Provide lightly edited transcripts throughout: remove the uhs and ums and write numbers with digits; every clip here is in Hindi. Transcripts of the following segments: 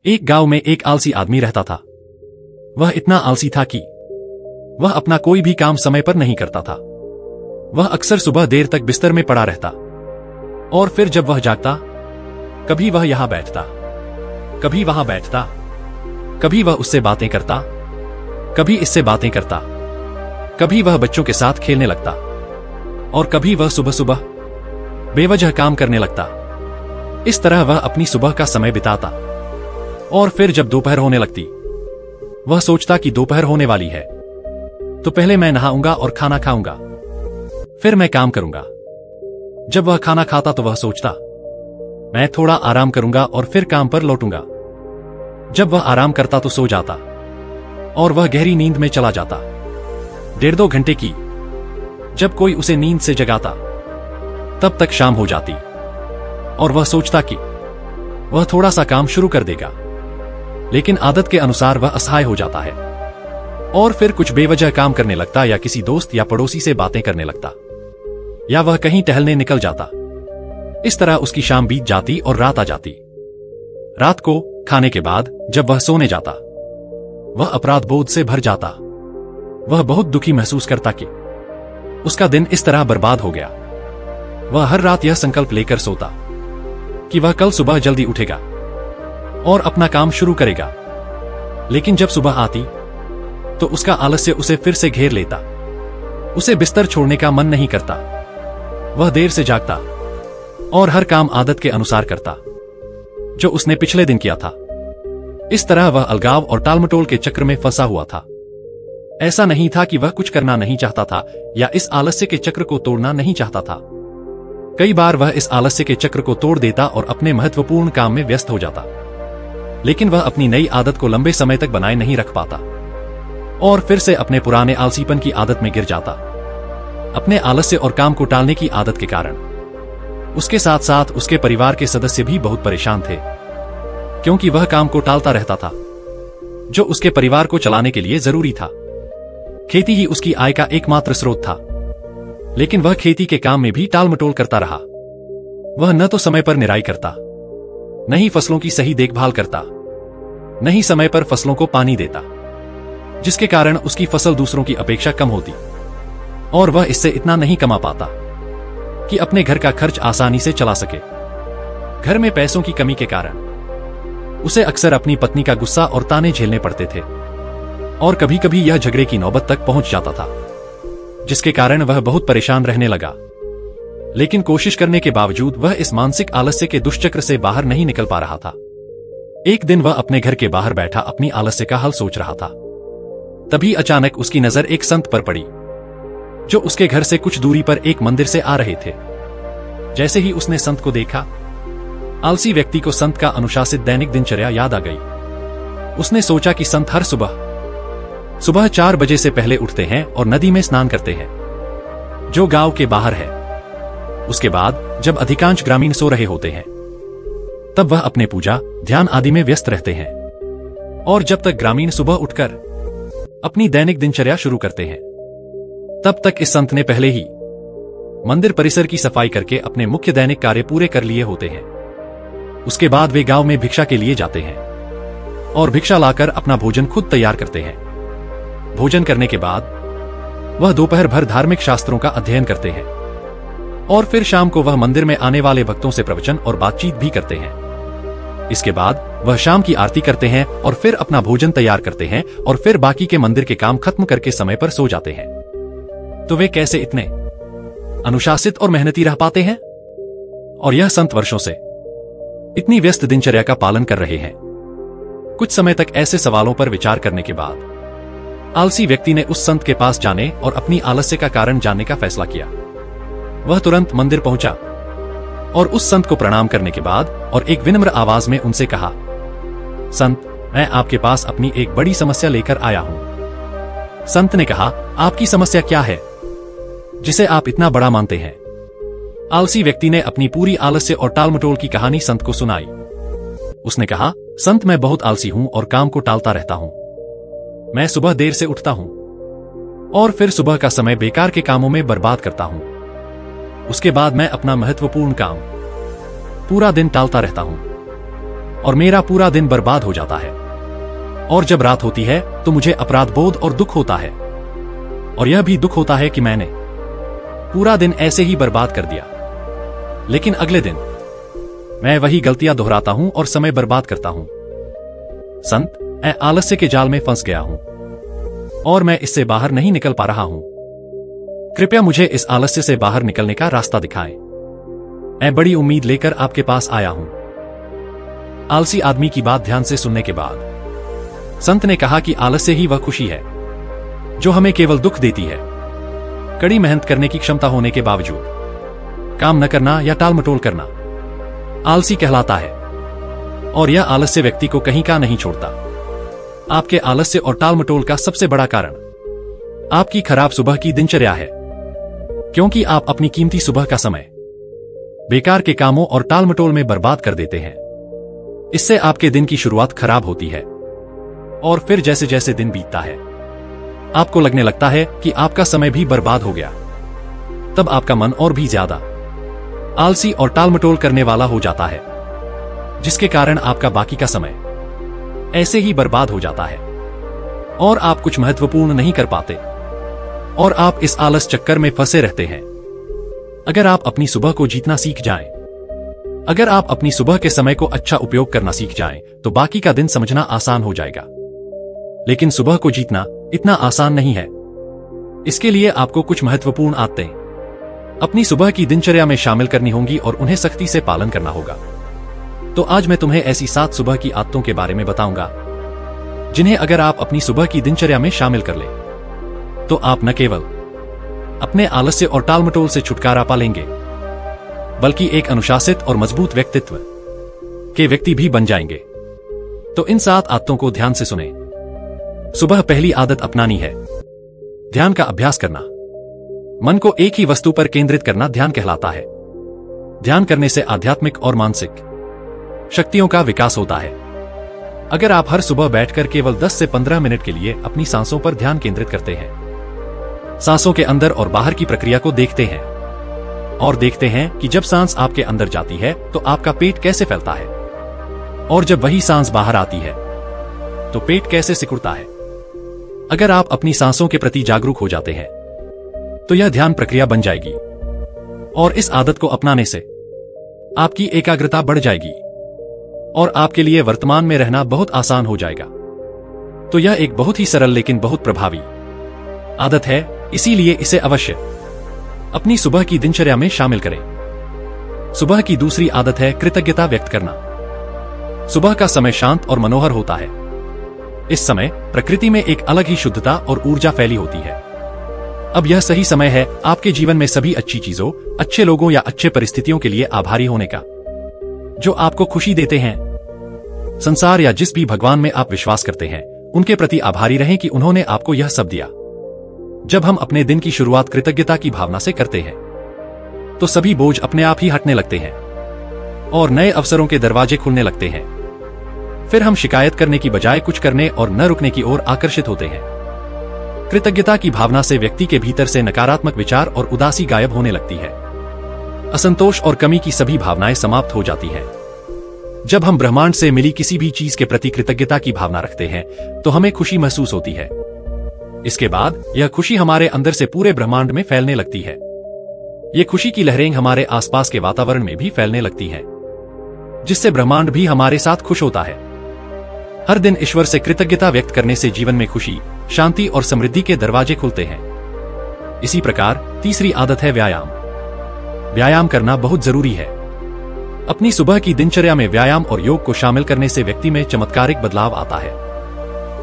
एक गांव में एक आलसी आदमी रहता था। वह इतना आलसी था कि वह अपना कोई भी काम समय पर नहीं करता था। वह अक्सर सुबह देर तक बिस्तर में पड़ा रहता और फिर जब वह जागता, कभी वह यहां बैठता, कभी वहां बैठता, कभी वह उससे बातें करता, कभी इससे बातें करता, कभी वह बच्चों के साथ खेलने लगता और कभी वह सुबह सुबह बेवजह काम करने लगता। इस तरह वह अपनी सुबह का समय बिताता और फिर जब दोपहर होने लगती, वह सोचता कि दोपहर होने वाली है तो पहले मैं नहाऊंगा और खाना खाऊंगा, फिर मैं काम करूंगा। जब वह खाना खाता तो वह सोचता, मैं थोड़ा आराम करूंगा और फिर काम पर लौटूंगा। जब वह आराम करता तो सो जाता और वह गहरी नींद में चला जाता। 1.5-2 घंटे की जब कोई उसे नींद से जगाता, तब तक शाम हो जाती और वह सोचता कि वह थोड़ा सा काम शुरू कर देगा, लेकिन आदत के अनुसार वह असहाय हो जाता है और फिर कुछ बेवजह काम करने लगता या किसी दोस्त या पड़ोसी से बातें करने लगता या वह कहीं टहलने निकल जाता। इस तरह उसकी शाम बीत जाती और रात आ जाती। रात को खाने के बाद जब वह सोने जाता, वह अपराध बोध से भर जाता। वह बहुत दुखी महसूस करता कि उसका दिन इस तरह बर्बाद हो गया। वह हर रात यह संकल्प लेकर सोता कि वह कल सुबह जल्दी उठेगा और अपना काम शुरू करेगा, लेकिन जब सुबह आती तो उसका आलस्य उसे फिर से घेर लेता। उसे बिस्तर छोड़ने का मन नहीं करता। वह देर से जागता और हर काम आदत के अनुसार करता जो उसने पिछले दिन किया था। इस तरह वह अलगाव और टालमटोल के चक्र में फंसा हुआ था। ऐसा नहीं था कि वह कुछ करना नहीं चाहता था या इस आलस्य के चक्र को तोड़ना नहीं चाहता था। कई बार वह इस आलस्य के चक्र को तोड़ देता और अपने महत्वपूर्ण काम में व्यस्त हो जाता, लेकिन वह अपनी नई आदत को लंबे समय तक बनाए नहीं रख पाता और फिर से अपने पुराने आलसीपन की आदत में गिर जाता। अपने आलस्य और काम को टालने की आदत के कारण उसके साथ साथ उसके परिवार के सदस्य भी बहुत परेशान थे, क्योंकि वह काम को टालता रहता था जो उसके परिवार को चलाने के लिए जरूरी था। खेती ही उसकी आय का एकमात्र स्रोत था, लेकिन वह खेती के काम में भी टालमटोल करता रहा। वह न तो समय पर निराई करता, न ही फसलों की सही देखभाल करता, न ही समय पर फसलों को पानी देता, जिसके कारण उसकी फसल दूसरों की अपेक्षा कम होती और वह इससे इतना नहीं कमा पाता कि अपने घर का खर्च आसानी से चला सके। घर में पैसों की कमी के कारण उसे अक्सर अपनी पत्नी का गुस्सा और ताने झेलने पड़ते थे और कभी कभी यह झगड़े की नौबत तक पहुंच जाता था, जिसके कारण वह बहुत परेशान रहने लगा। लेकिन कोशिश करने के बावजूद वह इस मानसिक आलस्य के दुष्चक्र से बाहर नहीं निकल पा रहा था। एक दिन वह अपने घर के बाहर बैठा अपनी आलस्य का हल सोच रहा था। तभी अचानक उसकी नजर एक संत पर पड़ी जो उसके घर से कुछ दूरी पर एक मंदिर से आ रहे थे। जैसे ही उसने संत को देखा, आलसी व्यक्ति को संत का अनुशासित दैनिक दिनचर्या याद आ गई। उसने सोचा कि संत हर सुबह 4 बजे से पहले उठते हैं और नदी में स्नान करते हैं जो गांव के बाहर है। उसके बाद जब अधिकांश ग्रामीण सो रहे होते हैं, तब वह अपने पूजा ध्यान आदि में व्यस्त रहते हैं और जब तक ग्रामीण सुबह उठकर अपनी दैनिक दिनचर्या शुरू करते हैं, तब तक इस संत ने पहले ही मंदिर परिसर की सफाई करके अपने मुख्य दैनिक कार्य पूरे कर लिए होते हैं। उसके बाद वे गांव में भिक्षा के लिए जाते हैं और भिक्षा लाकर अपना भोजन खुद तैयार करते हैं। भोजन करने के बाद वह दोपहर भर धार्मिक शास्त्रों का अध्ययन करते हैं और फिर शाम को वह मंदिर में आने वाले भक्तों से प्रवचन और बातचीत भी करते हैं। इसके बाद वह शाम की आरती करते हैं और फिर अपना भोजन तैयार करते हैं और फिर बाकी के मंदिर के काम खत्म करके समय पर सो जाते हैं। तो वे कैसे इतने अनुशासित और मेहनती रह पाते हैं? और यह संत वर्षों से इतनी व्यस्त दिनचर्या का पालन कर रहे हैं। कुछ समय तक ऐसे सवालों पर विचार करने के बाद आलसी व्यक्ति ने उस संत के पास जाने और अपनी आलस्य का कारण जानने का फैसला किया। वह तुरंत मंदिर पहुंचा और उस संत को प्रणाम करने के बाद और एक विनम्र आवाज में उनसे कहा, संत, मैं आपके पास अपनी एक बड़ी समस्या लेकर आया हूं। संत ने कहा, आपकी समस्या क्या है जिसे आप इतना बड़ा मानते हैं? आलसी व्यक्ति ने अपनी पूरी आलस्य और टालमटोल की कहानी संत को सुनाई। उसने कहा, संत, मैं बहुत आलसी हूं और काम को टालता रहता हूं। मैं सुबह देर से उठता हूं और फिर सुबह का समय बेकार के कामों में बर्बाद करता हूं। उसके बाद मैं अपना महत्वपूर्ण काम पूरा दिन टालता रहता हूं और मेरा पूरा दिन बर्बाद हो जाता है। और जब रात होती है तो मुझे अपराध बोध और दुख होता है, और यह भी दुख होता है कि मैंने पूरा दिन ऐसे ही बर्बाद कर दिया। लेकिन अगले दिन मैं वही गलतियां दोहराता हूं और समय बर्बाद करता हूं। संत, मैं आलस्य के जाल में फंस गया हूं और मैं इससे बाहर नहीं निकल पा रहा हूं। कृपया मुझे इस आलस्य से बाहर निकलने का रास्ता दिखाएं। मैं बड़ी उम्मीद लेकर आपके पास आया हूं। आलसी आदमी की बात ध्यान से सुनने के बाद संत ने कहा कि आलस्य ही वह खुशी है जो हमें केवल दुख देती है। कड़ी मेहनत करने की क्षमता होने के बावजूद काम न करना या टालमटोल करना आलसी कहलाता है, और यह आलस्य व्यक्ति को कहीं का नहीं छोड़ता। आपके आलस्य और टालमटोल का सबसे बड़ा कारण आपकी खराब सुबह की दिनचर्या है, क्योंकि आप अपनी कीमती सुबह का समय बेकार के कामों और टालमटोल में बर्बाद कर देते हैं। इससे आपके दिन की शुरुआत खराब होती है, और फिर जैसे जैसे दिन बीतता है आपको लगने लगता है कि आपका समय भी बर्बाद हो गया। तब आपका मन और भी ज्यादा आलसी और टालमटोल करने वाला हो जाता है, जिसके कारण आपका बाकी का समय ऐसे ही बर्बाद हो जाता है और आप कुछ महत्वपूर्ण नहीं कर पाते, और आप इस आलस चक्कर में फंसे रहते हैं। अगर आप अपनी सुबह को जीतना सीख जाएं, अगर आप अपनी सुबह के समय को अच्छा उपयोग करना सीख जाएं, तो बाकी का दिन समझना आसान हो जाएगा। लेकिन सुबह को जीतना इतना आसान नहीं है। इसके लिए आपको कुछ महत्वपूर्ण आदतें अपनी सुबह की दिनचर्या में शामिल करनी होंगी और उन्हें सख्ती से पालन करना होगा। तो आज मैं तुम्हें ऐसी 7 सुबह की आदतों के बारे में बताऊंगा जिन्हें अगर आप अपनी सुबह की दिनचर्या में शामिल कर ले तो आप न केवल अपने आलस्य और टालमटोल से छुटकारा पा लेंगे, बल्कि एक अनुशासित और मजबूत व्यक्तित्व के व्यक्ति भी बन जाएंगे। तो इन 7 आदतों को ध्यान से सुने। सुबह पहली आदत अपनानी है ध्यान का अभ्यास करना। मन को एक ही वस्तु पर केंद्रित करना ध्यान कहलाता है। ध्यान करने से आध्यात्मिक और मानसिक शक्तियों का विकास होता है। अगर आप हर सुबह बैठकर केवल 10 से 15 मिनट के लिए अपनी सांसों पर ध्यान केंद्रित करते हैं, सांसों के अंदर और बाहर की प्रक्रिया को देखते हैं और देखते हैं कि जब सांस आपके अंदर जाती है तो आपका पेट कैसे फैलता है, और जब वही सांस बाहर आती है तो पेट कैसे सिकुड़ता है। अगर आप अपनी सांसों के प्रति जागरूक हो जाते हैं तो यह ध्यान प्रक्रिया बन जाएगी, और इस आदत को अपनाने से आपकी एकाग्रता बढ़ जाएगी और आपके लिए वर्तमान में रहना बहुत आसान हो जाएगा। तो यह एक बहुत ही सरल लेकिन बहुत प्रभावी आदत है, इसीलिए इसे अवश्य अपनी सुबह की दिनचर्या में शामिल करें। सुबह की दूसरी आदत है कृतज्ञता व्यक्त करना। सुबह का समय शांत और मनोहर होता है। इस समय प्रकृति में एक अलग ही शुद्धता और ऊर्जा फैली होती है। अब यह सही समय है आपके जीवन में सभी अच्छी चीजों, अच्छे लोगों या अच्छे परिस्थितियों के लिए आभारी होने का, जो आपको खुशी देते हैं। संसार या जिस भी भगवान में आप विश्वास करते हैं, उनके प्रति आभारी रहें कि उन्होंने आपको यह सब दिया। जब हम अपने दिन की शुरुआत कृतज्ञता की भावना से करते हैं तो सभी बोझ अपने आप ही हटने लगते हैं और नए अवसरों के दरवाजे खुलने लगते हैं। फिर हम शिकायत करने की बजाय कुछ करने और न रुकने की ओर आकर्षित होते हैं। कृतज्ञता की भावना से व्यक्ति के भीतर से नकारात्मक विचार और उदासी गायब होने लगती है। असंतोष और कमी की सभी भावनाएं समाप्त हो जाती हैं। जब हम ब्रह्मांड से मिली किसी भी चीज के प्रति कृतज्ञता की भावना रखते हैं तो हमें खुशी महसूस होती है। इसके बाद यह खुशी हमारे अंदर से पूरे ब्रह्मांड में फैलने लगती है। ये खुशी की लहरें हमारे आसपास के वातावरण में भी फैलने लगती हैं, जिससे ब्रह्मांड भी हमारे साथ खुश होता है। हर दिन ईश्वर से कृतज्ञता व्यक्त करने से जीवन में खुशी, शांति और समृद्धि के दरवाजे खुलते हैं। इसी प्रकार तीसरी आदत है व्यायाम। व्यायाम करना बहुत जरूरी है। अपनी सुबह की दिनचर्या में व्यायाम और योग को शामिल करने से व्यक्ति में चमत्कारिक बदलाव आता है।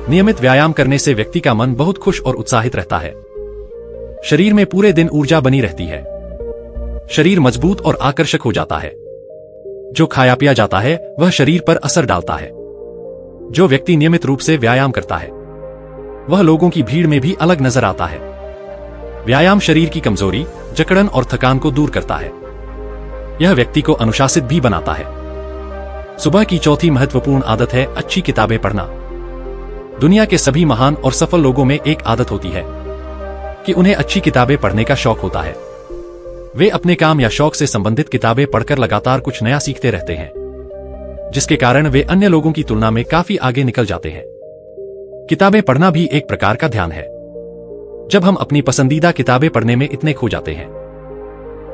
नियमित व्यायाम करने से व्यक्ति का मन बहुत खुश और उत्साहित रहता है। शरीर में पूरे दिन ऊर्जा बनी रहती है। शरीर मजबूत और आकर्षक हो जाता है। जो खाया पिया जाता है वह शरीर पर असर डालता है। जो व्यक्ति नियमित रूप से व्यायाम करता है वह लोगों की भीड़ में भी अलग नजर आता है। व्यायाम शरीर की कमजोरी, जकड़न और थकान को दूर करता है। यह व्यक्ति को अनुशासित भी बनाता है। सुबह की चौथी महत्वपूर्ण आदत है अच्छी किताबें पढ़ना। दुनिया के सभी महान और सफल लोगों में एक आदत होती है कि उन्हें अच्छी किताबें पढ़ने का शौक होता है। वे अपने काम या शौक से संबंधित किताबें पढ़कर लगातार कुछ नया सीखते रहते हैं। जिसके कारण वे अन्य लोगों की तुलना में काफी आगे निकल जाते हैं। किताबें पढ़ना भी एक प्रकार का ध्यान है। जब हम अपनी पसंदीदा किताबें पढ़ने में इतने खो जाते हैं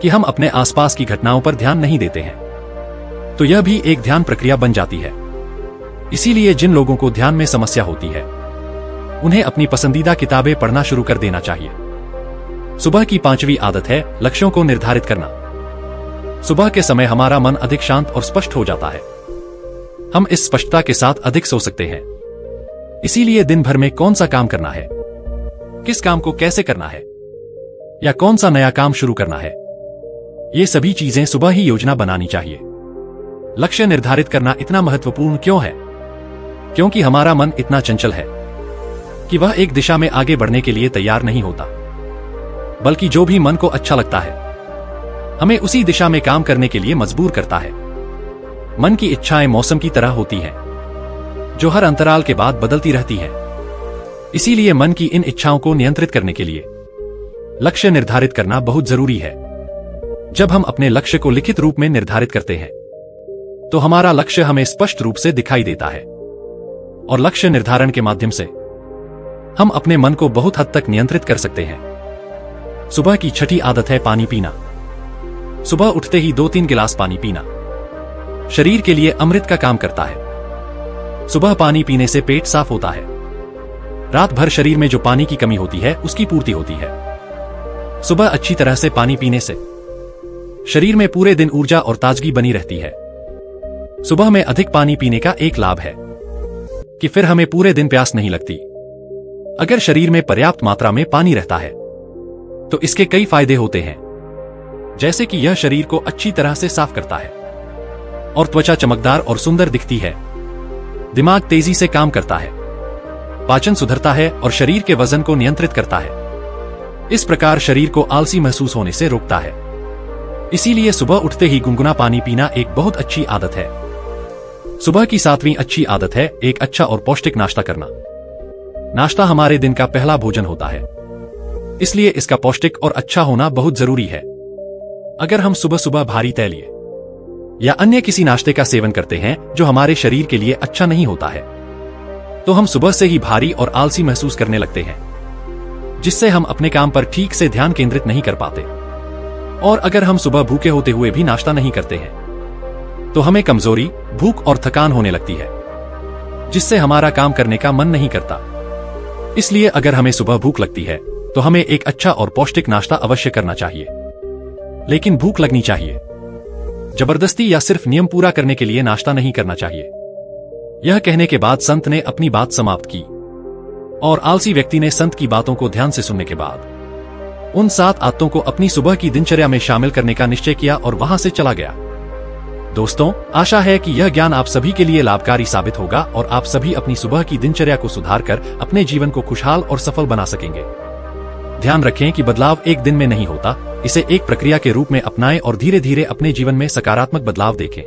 कि हम अपने आसपास की घटनाओं पर ध्यान नहीं देते हैं, तो यह भी एक ध्यान प्रक्रिया बन जाती है। इसीलिए जिन लोगों को ध्यान में समस्या होती है, उन्हें अपनी पसंदीदा किताबें पढ़ना शुरू कर देना चाहिए। सुबह की 5वीं आदत है लक्ष्यों को निर्धारित करना। सुबह के समय हमारा मन अधिक शांत और स्पष्ट हो जाता है। हम इस स्पष्टता के साथ अधिक सो सकते हैं। इसीलिए दिन भर में कौन सा काम करना है, किस काम को कैसे करना है, या कौन सा नया काम शुरू करना है, ये सभी चीजें सुबह ही योजना बनानी चाहिए। लक्ष्य निर्धारित करना इतना महत्वपूर्ण क्यों है? क्योंकि हमारा मन इतना चंचल है कि वह एक दिशा में आगे बढ़ने के लिए तैयार नहीं होता, बल्कि जो भी मन को अच्छा लगता है हमें उसी दिशा में काम करने के लिए मजबूर करता है। मन की इच्छाएं मौसम की तरह होती हैं, जो हर अंतराल के बाद बदलती रहती हैं। इसीलिए मन की इन इच्छाओं को नियंत्रित करने के लिए लक्ष्य निर्धारित करना बहुत जरूरी है। जब हम अपने लक्ष्य को लिखित रूप में निर्धारित करते हैं, तो हमारा लक्ष्य हमें स्पष्ट रूप से दिखाई देता है, और लक्ष्य निर्धारण के माध्यम से हम अपने मन को बहुत हद तक नियंत्रित कर सकते हैं। सुबह की 6ठी आदत है पानी पीना। सुबह उठते ही 2-3 गिलास पानी पीना शरीर के लिए अमृत का काम करता है। सुबह पानी पीने से पेट साफ होता है। रात भर शरीर में जो पानी की कमी होती है उसकी पूर्ति होती है। सुबह अच्छी तरह से पानी पीने से शरीर में पूरे दिन ऊर्जा और ताजगी बनी रहती है। सुबह में अधिक पानी पीने का एक लाभ है कि फिर हमें पूरे दिन प्यास नहीं लगती। अगर शरीर में पर्याप्त मात्रा में पानी रहता है तो इसके कई फायदे होते हैं, जैसे कि यह शरीर को अच्छी तरह से साफ करता है और त्वचा चमकदार और सुंदर दिखती है। दिमाग तेजी से काम करता है, पाचन सुधरता है और शरीर के वजन को नियंत्रित करता है। इस प्रकार शरीर को आलसी महसूस होने से रोकता है। इसीलिए सुबह उठते ही गुनगुना पानी पीना एक बहुत अच्छी आदत है। सुबह की 7वीं अच्छी आदत है एक अच्छा और पौष्टिक नाश्ता करना। नाश्ता हमारे दिन का पहला भोजन होता है, इसलिए इसका पौष्टिक और अच्छा होना बहुत जरूरी है। अगर हम सुबह सुबह भारी तैलीय या अन्य किसी नाश्ते का सेवन करते हैं जो हमारे शरीर के लिए अच्छा नहीं होता है, तो हम सुबह से ही भारी और आलसी महसूस करने लगते हैं, जिससे हम अपने काम पर ठीक से ध्यान केंद्रित नहीं कर पाते। और अगर हम सुबह भूखे होते हुए भी नाश्ता नहीं करते हैं, तो हमें कमजोरी, भूख और थकान होने लगती है, जिससे हमारा काम करने का मन नहीं करता। इसलिए अगर हमें सुबह भूख लगती है तो हमें एक अच्छा और पौष्टिक नाश्ता अवश्य करना चाहिए, लेकिन भूख लगनी चाहिए। जबरदस्ती या सिर्फ नियम पूरा करने के लिए नाश्ता नहीं करना चाहिए। यह कहने के बाद संत ने अपनी बात समाप्त की, और आलसी व्यक्ति ने संत की बातों को ध्यान से सुनने के बाद उन 7 आदतों को अपनी सुबह की दिनचर्या में शामिल करने का निश्चय किया और वहां से चला गया। दोस्तों, आशा है कि यह ज्ञान आप सभी के लिए लाभकारी साबित होगा और आप सभी अपनी सुबह की दिनचर्या को सुधार कर अपने जीवन को खुशहाल और सफल बना सकेंगे। ध्यान रखें कि बदलाव एक दिन में नहीं होता, इसे एक प्रक्रिया के रूप में अपनाएं और धीरे धीरे अपने जीवन में सकारात्मक बदलाव देखें।